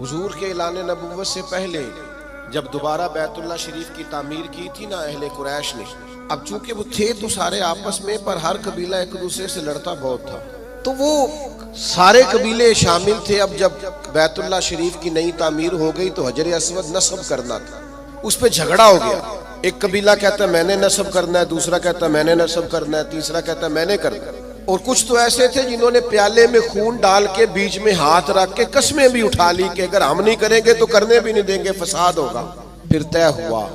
حضور کے اعلان نبوت سے پہلے جب دوبارہ بیت اللہ شریف کی تعمیر کی تھی نا اہل قریش نے، اب چونکہ وہ تھے تو سارے آپس میں، پر ہر قبیلہ ایک دوسرے سے لڑتا بہت تھا، تو وہ سارے قبیلے شامل تھے۔ اب جب بیت اللہ شریف کی نئی تعمیر ہو گئی تو حجر اسود نصب کرنا تھا، اس پہ جھگڑا ہو گیا۔ ایک قبیلہ کہتا ہے میں نے نصب کرنا ہے، دوسرا کہتا ہے میں نے نصب کرنا ہے، تیسرا کہتا ہے میں نے کرنا ہے۔ اور کچھ تو ایسے تھے جنہوں نے پیالے میں خون ڈال کے بیچ میں ہاتھ رکھ کے قسمیں بھی اٹھا لی کہ اگر ہم نہیں کریں گے تو کرنے بھی نہیں دیں گے، فساد ہوگا۔ پھر طے ہوا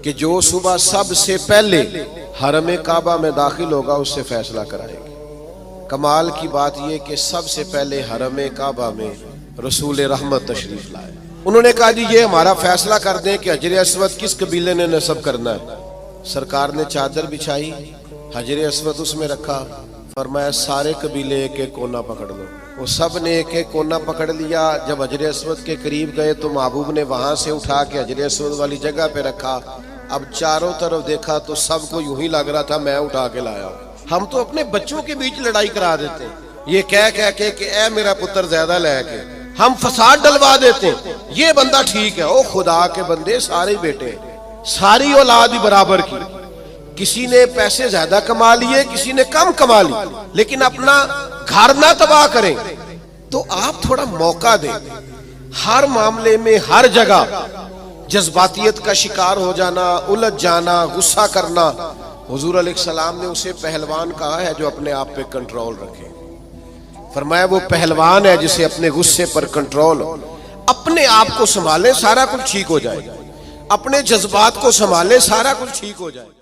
کہ جو صبح سب سے پہلے حرم کعبہ میں داخل ہوگا اس سے فیصلہ کرائیں گے۔ کمال کی بات یہ کہ سب سے پہلے حرم کعبہ میں رسول رحمت تشریف لائے۔ انہوں نے کہا جی یہ ہمارا فیصلہ کر دیں کہ حجر اسود کس قبیلے نے نصب کرنا ہے۔ سرکار نے چادر بچھائی، حجر اسود اس میں رکھا، فرمایا سارے قبیلے ایک ایک کونا پکڑ لو۔ وہ سب نے ایک ایک کونا پکڑ لیا۔ جب حجر اسود کے قریب گئے تو محبوب نے وہاں سے اٹھا کے حجر اسود والی جگہ پہ رکھا۔ اب چاروں طرف دیکھا تو سب کو یوں ہی لگ رہا تھا میں اٹھا کے لایا ہوں۔ ہم تو اپنے بچوں کے بیچ لڑائی کرا دیتے ہیں، یہ کہہ کے کہ اے میرا پتر زیادہ لے کے ہم فساد ڈلوا دیتے ہیں، یہ بندہ ٹھیک ہے۔ او خدا کے بندے، سارے بیٹے ساری اولاد ہی برابر کی، کسی نے پیسے زیادہ کما لیے کسی نے کم کما لی، لیکن اپنا گھر نہ تباہ کریں۔ تو آپ تھوڑا موقع دیں۔ ہر معاملے میں ہر جگہ جذباتیت کا شکار ہو جانا، الجھ جانا، غصہ کرنا، حضور علیہ السلام نے اسے پہلوان کہا ہے جو اپنے آپ پہ کنٹرول رکھے۔ فرمایا وہ پہلوان ہے جسے اپنے غصے پر کنٹرول ہو۔ اپنے آپ کو سنبھالیں، سارا کچھ ٹھیک ہو جائے گا۔ اپنے جذبات کو سنبھالیں، سارا کچھ ٹھیک ہو جائے گا۔